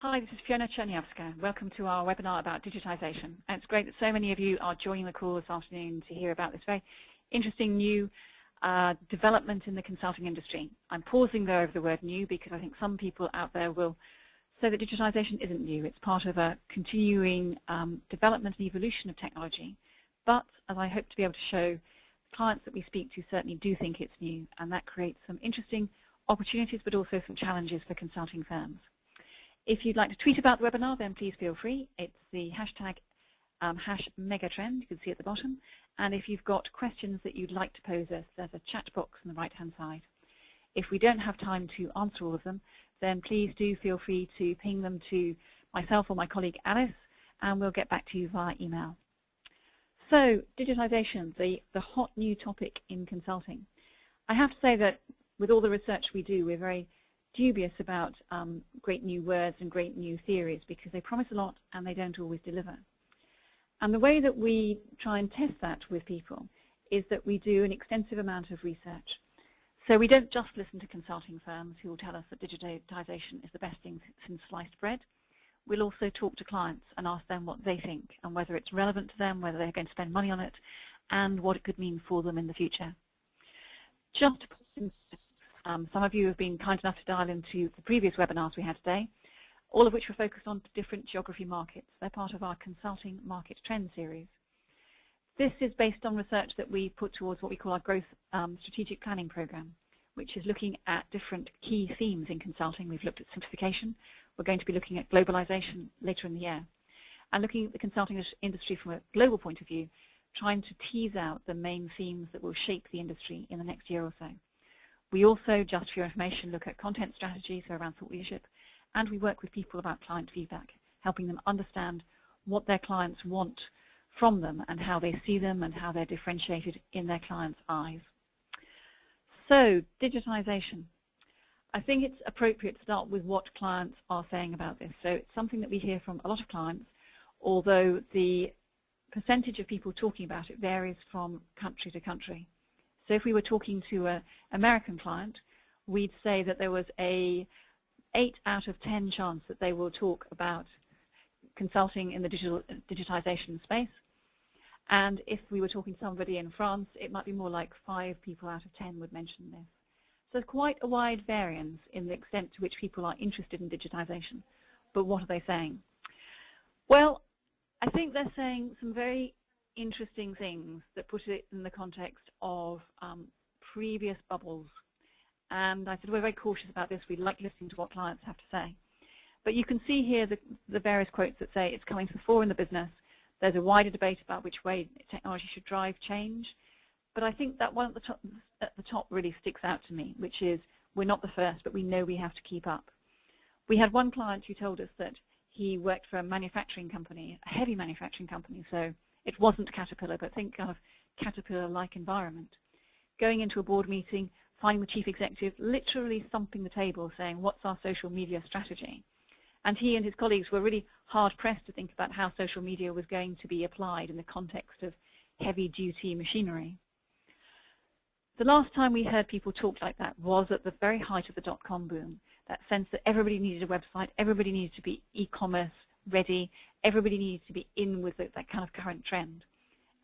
Hi, this is Fiona Cherniavska. Welcome to our webinar about digitisation. And it's great that so many of you are joining the call this afternoon to hear about this very interesting new development in the consulting industry. I'm pausing there over the word new because I think some people out there will say that digitisation isn't new. It's part of a continuing development and evolution of technology. But as I hope to be able to show, clients that we speak to certainly do think it's new, and that creates some interesting opportunities but also some challenges for consulting firms. If you'd like to tweet about the webinar, then please feel free. It's the hashtag #megatrend, you can see at the bottom. And if you've got questions that you'd like to pose us, there's a chat box on the right-hand side. If we don't have time to answer all of them, then please do feel free to ping them to myself or my colleague Alice, and we'll get back to you via email. So, digitisation, the hot new topic in consulting. I have to say that with all the research we do, we're very dubious about great new words and great new theories because they promise a lot and they don't always deliver. And the way that we try and test that with people is that we do an extensive amount of research. So we don't just listen to consulting firms who will tell us that digitisation is the best thing since sliced bread. We'll also talk to clients and ask them what they think and whether it's relevant to them, whether they're going to spend money on it, and what it could mean for them in the future. Just to put in, some of you have been kind enough to dial into the previous webinars we had today, all of which were focused on different geography markets. They're part of our Consulting Market Trend series. This is based on research that we put towards what we call our Growth Strategic Planning Program, which is looking at different key themes in consulting. We've looked at simplification. We're going to be looking at globalization later in the year. And looking at the consulting industry from a global point of view, trying to tease out the main themes that will shape the industry in the next year or so. We also, just for your information, look at content strategy, so around thought leadership, and we work with people about client feedback, helping them understand what their clients want from them and how they see them and how they're differentiated in their clients' eyes. So, digitisation. I think it's appropriate to start with what clients are saying about this. So it's something that we hear from a lot of clients, although the percentage of people talking about it varies from country to country. So if we were talking to an American client, we'd say that there was a 8 out of 10 chance that they will talk about consulting in the digitisation space. And if we were talking to somebody in France, it might be more like 5 people out of 10 would mention this. So quite a wide variance in the extent to which people are interested in digitisation. But what are they saying? Well, I think they're saying some very interesting things that put it in the context of previous bubbles. And I said we're very cautious about this. We like listening to what clients have to say. But you can see here the various quotes that say it's coming to the fore in the business. There's a wider debate about which way technology should drive change. But I think that one at the top really sticks out to me, which is we're not the first, but we know we have to keep up. We had one client who told us that he worked for a manufacturing company, a heavy manufacturing company, so it wasn't Caterpillar, but think kind of Caterpillar-like environment. Going into a board meeting, finding the chief executive literally thumping the table saying, what's our social media strategy? And he and his colleagues were really hard-pressed to think about how social media was going to be applied in the context of heavy-duty machinery. The last time we heard people talk like that was at the very height of the dot-com boom, that sense that everybody needed a website, everybody needed to be e-commerce ready, everybody needs to be in with that kind of current trend.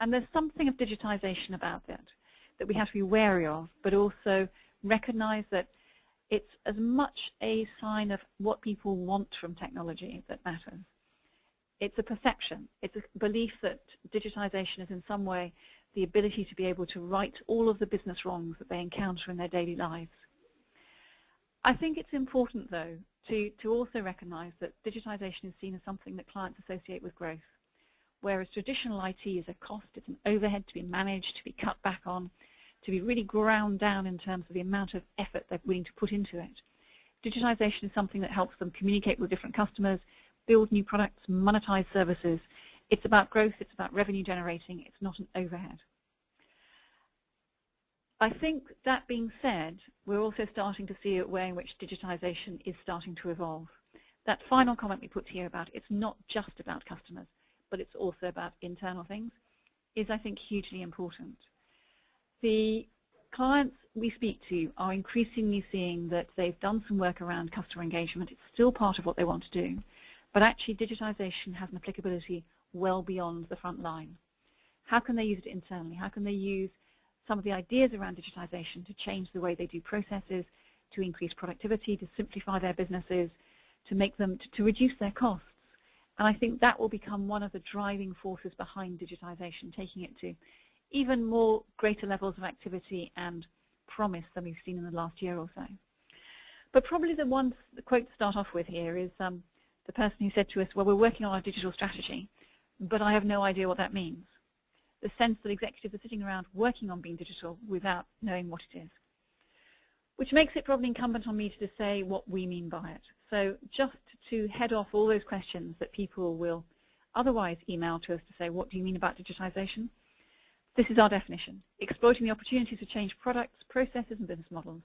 And there's something of digitisation about that we have to be wary of, but also recognize that it's as much a sign of what people want from technology that matters. It's a perception. It's a belief that digitisation is in some way the ability to be able to right all of the business wrongs that they encounter in their daily lives. I think it's important, though, to also recognize that digitisation is seen as something that clients associate with growth, whereas traditional IT is a cost, it's an overhead to be managed, to be cut back on, to be really ground down in terms of the amount of effort they're willing to put into it. Digitisation is something that helps them communicate with different customers, build new products, monetize services. It's about growth, it's about revenue generating, it's not an overhead. I think that being said, we're also starting to see a way in which digitisation is starting to evolve. That final comment we put here about it's not just about customers, but it's also about internal things, is I think hugely important. The clients we speak to are increasingly seeing that they've done some work around customer engagement. It's still part of what they want to do, but actually digitisation has an applicability well beyond the front line. How can they use it internally? How can they use some of the ideas around digitisation to change the way they do processes, to increase productivity, to simplify their businesses, to make them, to reduce their costs? And I think that will become one of the driving forces behind digitisation, taking it to even more greater levels of activity and promise than we've seen in the last year or so. But probably the quote to start off with here is the person who said to us, well, we're working on a digital strategy, but I have no idea what that means. The sense that executives are sitting around working on being digital without knowing what it is, which makes it probably incumbent on me to say what we mean by it. So just to head off all those questions that people will otherwise email to us to say, what do you mean about digitisation? This is our definition: exploiting the opportunities to change products, processes and business models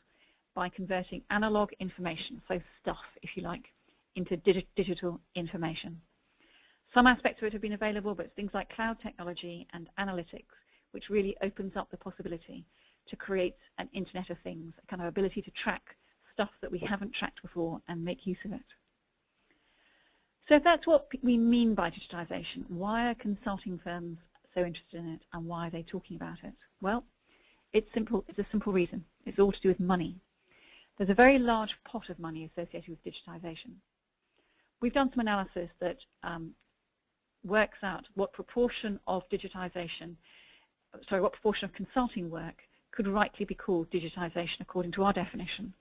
by converting analog information, so stuff if you like, into digital information. Some aspects of it have been available, but it's things like cloud technology and analytics, which really opens up the possibility to create an Internet of Things, a kind of ability to track stuff that we haven't tracked before and make use of it. So if that's what we mean by digitisation, why are consulting firms so interested in it, and why are they talking about it? Well, it's simple. It's a simple reason. It's all to do with money. There's a very large pot of money associated with digitisation. We've done some analysis that works out what proportion of digitisation, what proportion of consulting work could rightly be called digitisation according to our definition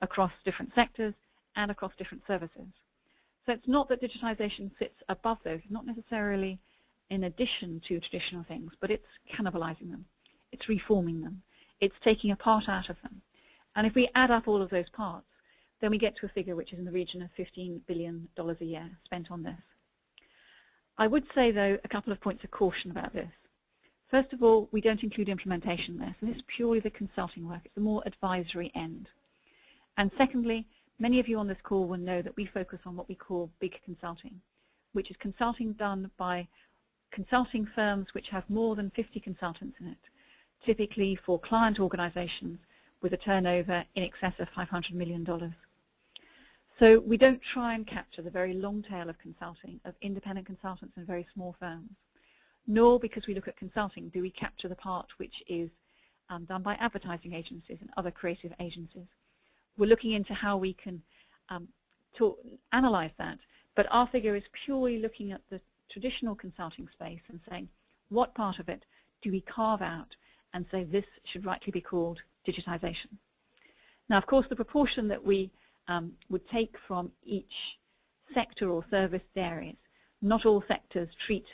across different sectors and across different services. So it's not that digitisation sits above those, not necessarily in addition to traditional things, but it's cannibalizing them, it's reforming them, it's taking a part out of them. And if we add up all of those parts, then we get to a figure which is in the region of $15 billion a year spent on this. I would say, though, a couple of points of caution about this. First of all, we don't include implementation there, so this is purely the consulting work. It's the more advisory end. And secondly, many of you on this call will know that we focus on what we call big consulting, which is consulting done by consulting firms which have more than 50 consultants in it, typically for client organizations with a turnover in excess of $500 million. So we don't try and capture the very long tail of consulting, of independent consultants and very small firms, nor, because we look at consulting, do we capture the part which is done by advertising agencies and other creative agencies. We're looking into how we can analyze that, but our figure is purely looking at the traditional consulting space and saying, what part of it do we carve out and say this should rightly be called digitisation? Now, of course, the proportion that we would take from each sector or service varies. Not all sectors treat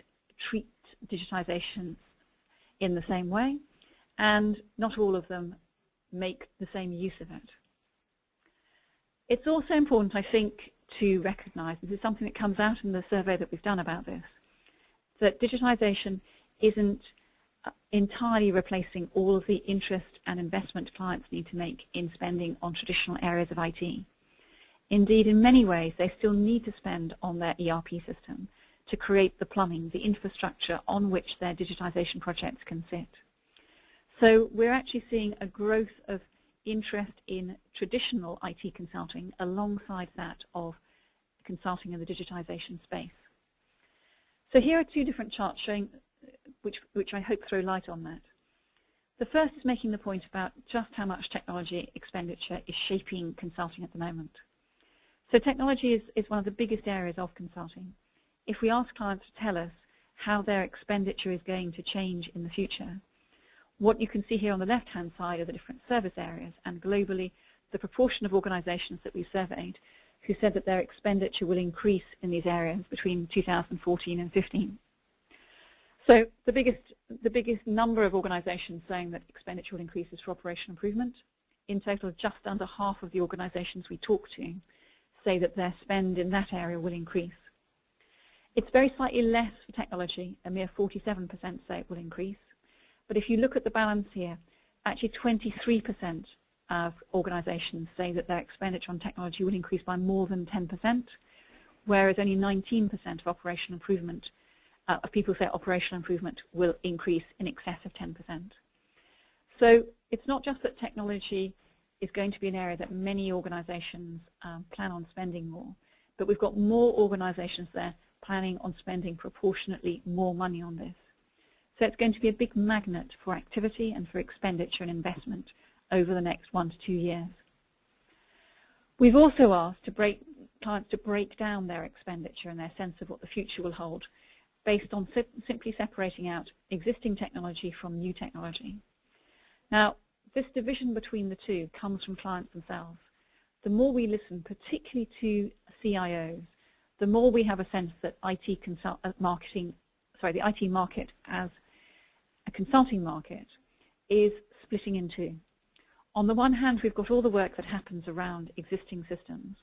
digitisation in the same way, and not all of them make the same use of it. It's also important, I think, to recognise, this is something that comes out in the survey that we've done about this, that digitisation isn't entirely replacing all of the interest and investment clients need to make in spending on traditional areas of IT. Indeed, in many ways, they still need to spend on their ERP system to create the plumbing, the infrastructure on which their digitisation projects can sit. So we're actually seeing a growth of interest in traditional IT consulting alongside that of consulting in the digitisation space. So here are two different charts showing which I hope throw light on that. The first is making the point about just how much technology expenditure is shaping consulting at the moment. So technology is one of the biggest areas of consulting. If we ask clients to tell us how their expenditure is going to change in the future, what you can see here on the left-hand side are the different service areas, and globally the proportion of organizations that we surveyed who said that their expenditure will increase in these areas between 2014 and 15. So the biggest number of organizations saying that expenditure will increase is for operational improvement. In total, just under half of the organizations we talk to say that their spend in that area will increase. It's very slightly less for technology, a mere 47% say it will increase. But if you look at the balance here, actually 23% of organizations say that their expenditure on technology will increase by more than 10%, whereas only 19% of operational improvement, of people say operational improvement will increase in excess of 10%. So it's not just that technology is going to be an area that many organizations plan on spending more, but we've got more organizations there planning on spending proportionately more money on this. So it's going to be a big magnet for activity and for expenditure and investment over the next 1 to 2 years. We've also asked clients to break down their expenditure and their sense of what the future will hold based on simply separating out existing technology from new technology. Now, this division between the two comes from clients themselves. The more we listen, particularly to CIOs, the more we have a sense that the IT market as a consulting market is splitting in two. On the one hand, we've got all the work that happens around existing systems.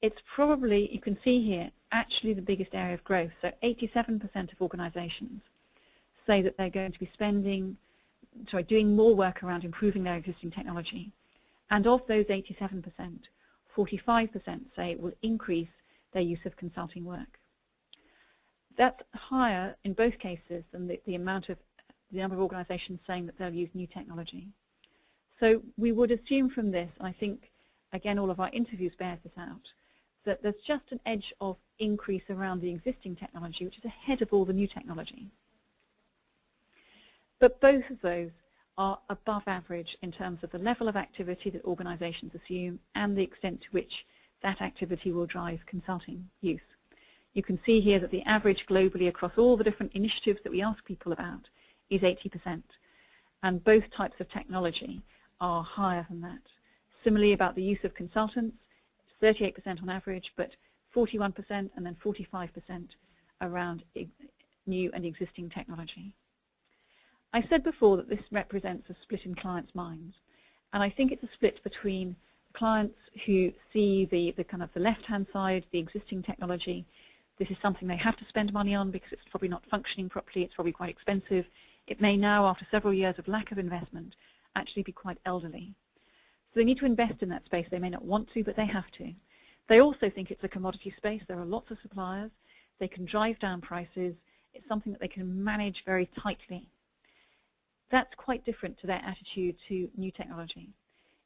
It's probably, you can see here, actually the biggest area of growth. So 87% of organizations say that they're going to be doing more work around improving their existing technology. And of those 87%, 45% say it will increase their use of consulting work. That's higher in both cases than the number of organizations saying that they'll use new technology. So we would assume from this, and I think, again, all of our interviews bears this out, that there's just an edge of increase around the existing technology, which is ahead of all the new technology. But both of those are above average in terms of the level of activity that organizations assume and the extent to which that activity will drive consulting use. You can see here that the average globally across all the different initiatives that we ask people about is 80%. And both types of technology are higher than that. Similarly, about the use of consultants, it's 38% on average, but 41% and then 45% around new and existing technology. I said before that this represents a split in clients' minds, and I think it's a split between clients who see the left-hand side, the existing technology. This is something they have to spend money on because it's probably not functioning properly, it's probably quite expensive. It may now, after several years of lack of investment, actually be quite elderly. So they need to invest in that space. They may not want to, but they have to. They also think it's a commodity space. There are lots of suppliers. They can drive down prices. It's something that they can manage very tightly. That's quite different to their attitude to new technology.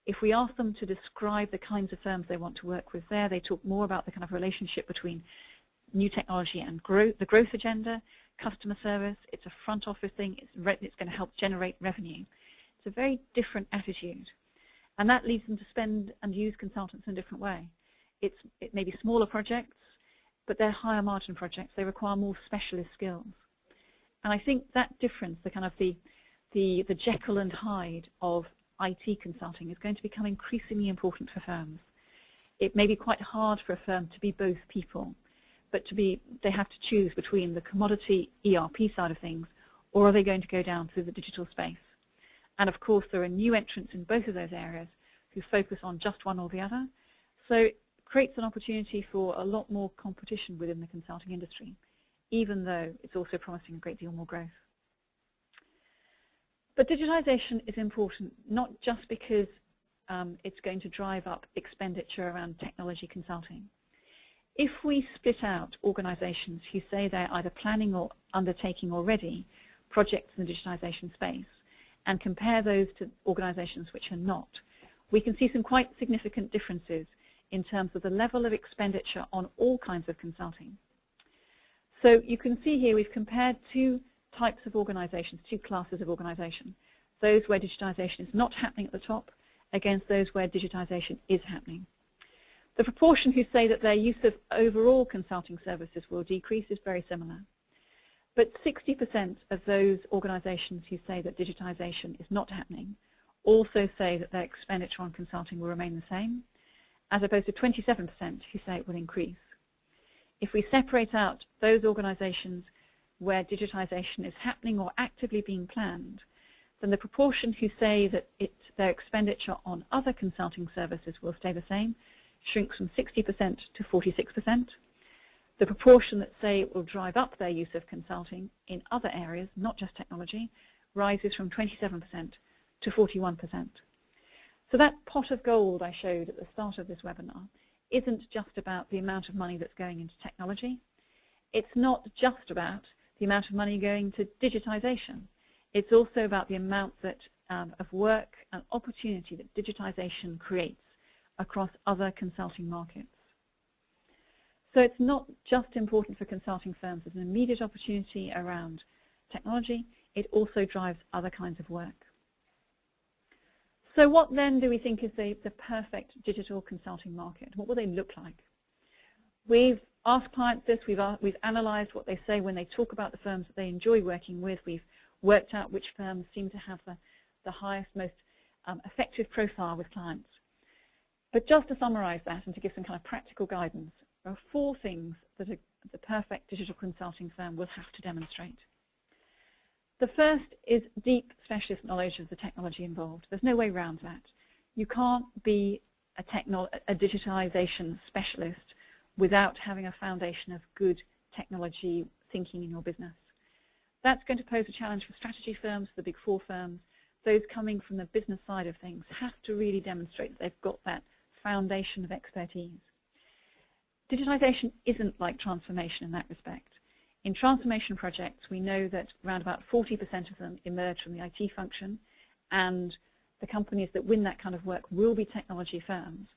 If we ask them to describe the kinds of firms they want to work with there, they talk more about the kind of relationship between new technology and the growth agenda, customer service. It's a front office thing. It's going to help generate revenue. It's a very different attitude. And that leads them to spend and use consultants in a different way. It may be smaller projects, but they're higher margin projects. They require more specialist skills. And I think that difference, the Jekyll and Hyde of IT consulting is going to become increasingly important for firms. It may be quite hard for a firm to be both people, but they have to choose between the commodity ERP side of things, or are they going to go down through the digital space? And of course, there are new entrants in both of those areas who focus on just one or the other. So it creates an opportunity for a lot more competition within the consulting industry, even though it's also promising a great deal more growth. But digitization is important, not just because it's going to drive up expenditure around technology consulting. If we split out organizations who say they're either planning or undertaking already projects in the digitization space and compare those to organizations which are not, we can see some quite significant differences in terms of the level of expenditure on all kinds of consulting. So you can see here we've compared two types of organizations, two classes of organization, those where digitization is not happening at the top against those where digitization is happening. The proportion who say that their use of overall consulting services will decrease is very similar. But 60% of those organizations who say that digitization is not happening also say that their expenditure on consulting will remain the same, as opposed to 27% who say it will increase. If we separate out those organizations where digitization is happening or actively being planned, then the proportion who say that their expenditure on other consulting services will stay the same shrinks from 60% to 46%. The proportion that say it will drive up their use of consulting in other areas, not just technology, rises from 27% to 41%. So that pot of gold I showed at the start of this webinar isn't just about the amount of money that's going into technology. It's not just about the amount of money going to digitization. It's also about the amount that of work and opportunity that digitization creates across other consulting markets. So it's not just important for consulting firms as an immediate opportunity around technology, it also drives other kinds of work. So what then do we think is the perfect digital consulting market? What will they look like? We've asked clients this, we've analysed what they say when they talk about the firms that they enjoy working with. We've worked out which firms seem to have the highest, most effective profile with clients. But just to summarise that and to give some kind of practical guidance, there are 4 things that the perfect digital consulting firm will have to demonstrate. The first is deep specialist knowledge of the technology involved. There's no way around that. You can't be a digitization specialist without having a foundation of good technology thinking in your business. That's going to pose a challenge for strategy firms, the big 4 firms. Those coming from the business side of things have to really demonstrate that they've got that foundation of expertise. Digitization isn't like transformation in that respect. In transformation projects, we know that around about 40% of them emerge from the IT function, and the companies that win that kind of work will be technology firms.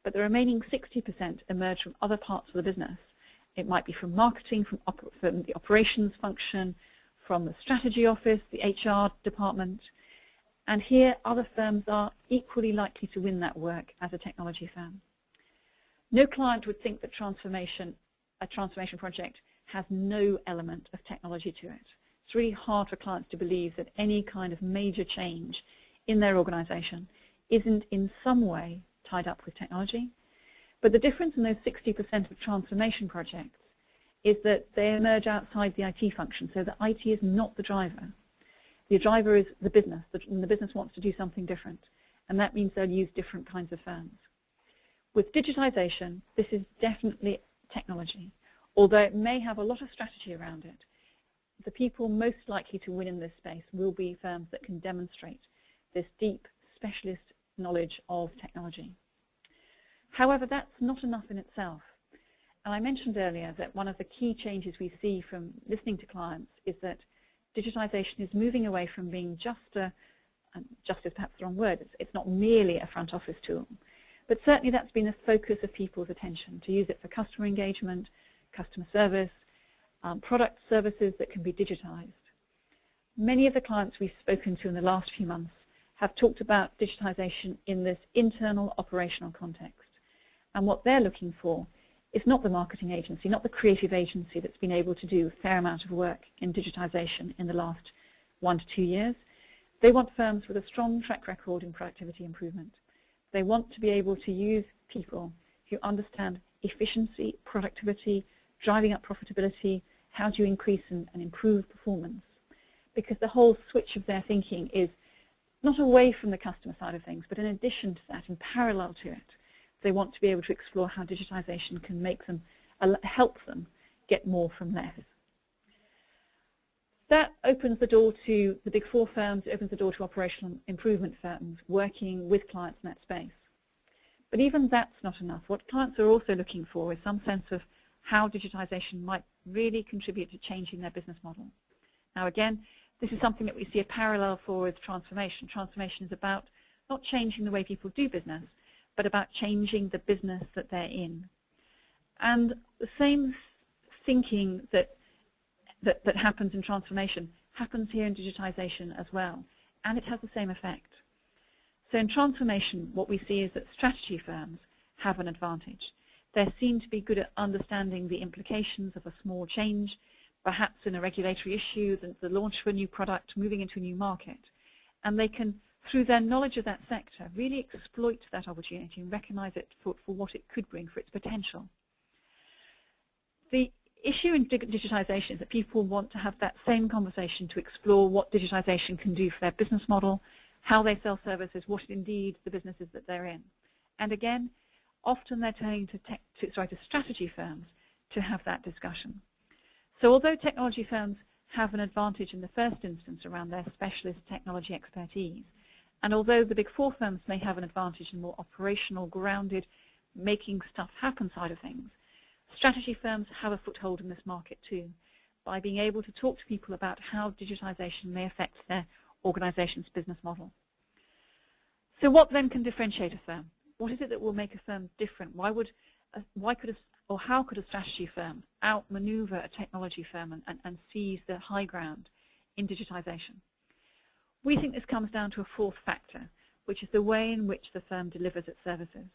But the remaining 60% emerge from other parts of the business. It might be from marketing, from the operations function, from the strategy office, the HR department. And here, other firms are equally likely to win that work as a technology firm. No client would think that a transformation project has no element of technology to it. It's really hard for clients to believe that any kind of major change in their organization isn't in some way tied up with technology. But the difference in those 60% of transformation projects is that they emerge outside the IT function, so the IT is not the driver. The driver is the business, and the business wants to do something different, and that means they'll use different kinds of firms. With digitization, this is definitely technology. Although it may have a lot of strategy around it, the people most likely to win in this space will be firms that can demonstrate this deep specialist knowledge of technology. However, that's not enough in itself. And I mentioned earlier that one of the key changes we see from listening to clients is that digitization is moving away from being just is perhaps the wrong word, it's not merely a front office tool. But certainly that's been the focus of people's attention, to use it for customer engagement, customer service, product services that can be digitized. Many of the clients we've spoken to in the last few months have talked about digitization in this internal operational context. And what they're looking for is not the marketing agency, not the creative agency that's been able to do a fair amount of work in digitization in the last 1 to 2 years. They want firms with a strong track record in productivity improvement. They want to be able to use people who understand efficiency, productivity, driving up profitability, how do you increase and improve performance? Because the whole switch of their thinking is not away from the customer side of things, but in addition to that, in parallel to it, they want to be able to explore how digitization can make them, help them get more from less. That opens the door to the big 4 firms, it opens the door to operational improvement firms working with clients in that space. But even that's not enough. What clients are also looking for is some sense of how digitization might really contribute to changing their business model. Now again, this is something that we see a parallel for with transformation. Transformation is about not changing the way people do business, but about changing the business that they're in. And the same thinking that happens in transformation happens here in digitization as well, and it has the same effect. So in transformation, what we see is that strategy firms have an advantage. They seem to be good at understanding the implications of a small change, perhaps in a regulatory issue, the launch of a new product, moving into a new market. And they can, through their knowledge of that sector, really exploit that opportunity and recognize it for what it could bring, for its potential. The issue in digitization is that people want to have that same conversation to explore what digitization can do for their business model, how they sell services, what indeed the businesses that they're in. And again, often they're turning to strategy firms to have that discussion. So although technology firms have an advantage in the first instance around their specialist technology expertise, and although the big 4 firms may have an advantage in more operational, grounded, making stuff happen side of things, strategy firms have a foothold in this market too, by being able to talk to people about how digitization may affect their organization's business model. So what then can differentiate a firm? What is it that will make a firm different? How could a strategy firm outmaneuver a technology firm and seize the high ground in digitization? We think this comes down to a fourth factor, which is the way in which the firm delivers its services.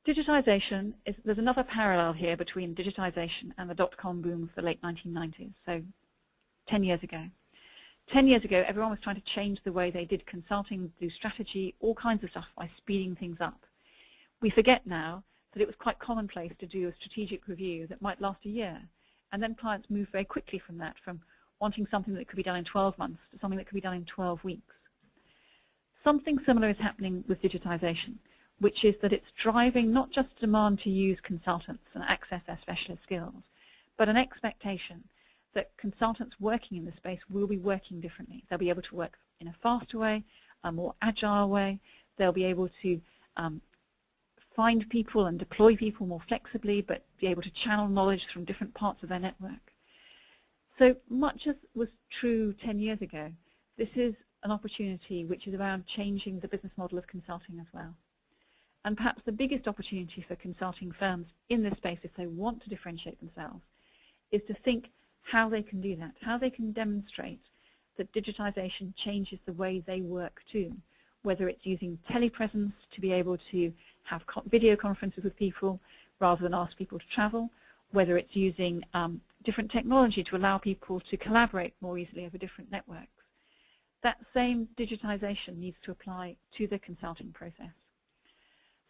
Digitization there's another parallel here between digitization and the dot-com boom of the late 1990s, so 10 years ago. 10 years ago, everyone was trying to change the way they did consulting, do strategy, all kinds of stuff by speeding things up. We forget now that it was quite commonplace to do a strategic review that might last a year, and then clients move very quickly from that, from wanting something that could be done in 12 months to something that could be done in 12 weeks. Something similar is happening with digitization, which is that it's driving not just demand to use consultants and access their specialist skills, but an expectation that consultants working in this space will be working differently. They'll be able to work in a faster way, a more agile way. They'll be able to find people and deploy people more flexibly, but be able to channel knowledge from different parts of their network. So much as was true 10 years ago, this is an opportunity which is around changing the business model of consulting as well. And perhaps the biggest opportunity for consulting firms in this space, if they want to differentiate themselves, is to think how they can do that, how they can demonstrate that digitization changes the way they work too, whether it's using telepresence to be able to have video conferences with people rather than ask people to travel, whether it's using different technology to allow people to collaborate more easily over different networks. That same digitization needs to apply to the consulting process.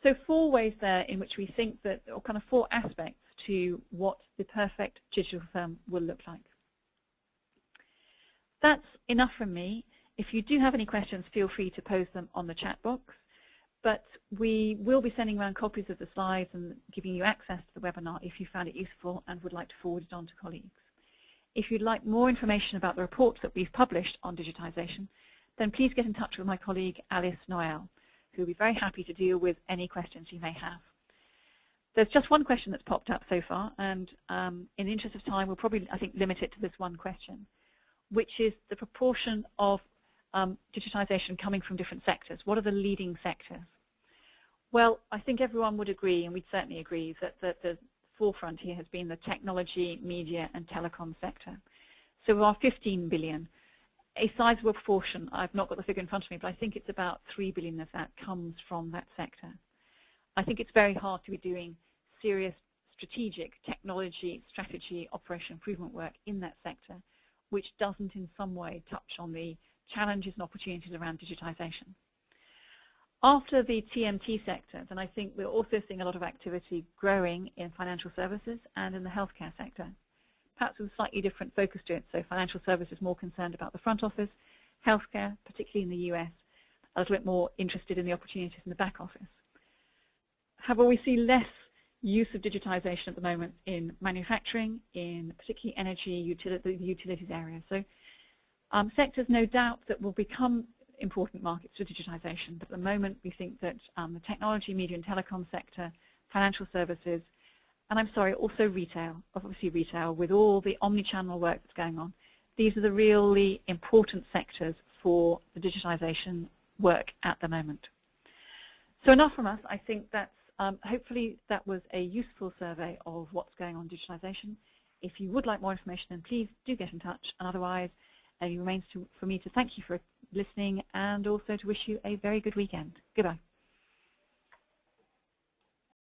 So 4 ways there in which we think that, or kind of 4 aspects to what the perfect digital firm will look like. That's enough from me. If you do have any questions, feel free to post them on the chat box. But we will be sending around copies of the slides and giving you access to the webinar if you found it useful and would like to forward it on to colleagues. If you'd like more information about the reports that we've published on digitization, then please get in touch with my colleague Alice Noel, who will be very happy to deal with any questions you may have. There's just one question that's popped up so far, and in the interest of time, we'll probably, I think, limit it to this one question, which is the proportion of digitization coming from different sectors. What are the leading sectors? Well, I think everyone would agree, and we'd certainly agree, that the forefront here has been the technology, media, and telecom sector. So of our 15 billion, a sizable proportion, I've not got the figure in front of me, but I think it's about 3 billion of that comes from that sector. I think it's very hard to be doing serious strategic technology, strategy, operation improvement work in that sector, which doesn't in some way touch on the challenges and opportunities around digitization. After the TMT sectors, and I think we're also seeing a lot of activity growing in financial services and in the healthcare sector, perhaps with a slightly different focus to it. So financial services more concerned about the front office, healthcare, particularly in the US, a little bit more interested in the opportunities in the back office. However, we see less use of digitization at the moment in manufacturing, in particularly energy, the utilities area. So sectors, no doubt, that will become important markets for digitization, but at the moment we think that the technology, media and telecom sector, financial services, and I'm sorry, also retail, obviously retail, with all the omni-channel work that's going on, these are the really important sectors for the digitization work at the moment. So enough from us. I think that's hopefully that was a useful survey of what's going on in digitization. If you would like more information, then please do get in touch, and otherwise it remains for me to thank you for listening and also to wish you a very good weekend. Goodbye.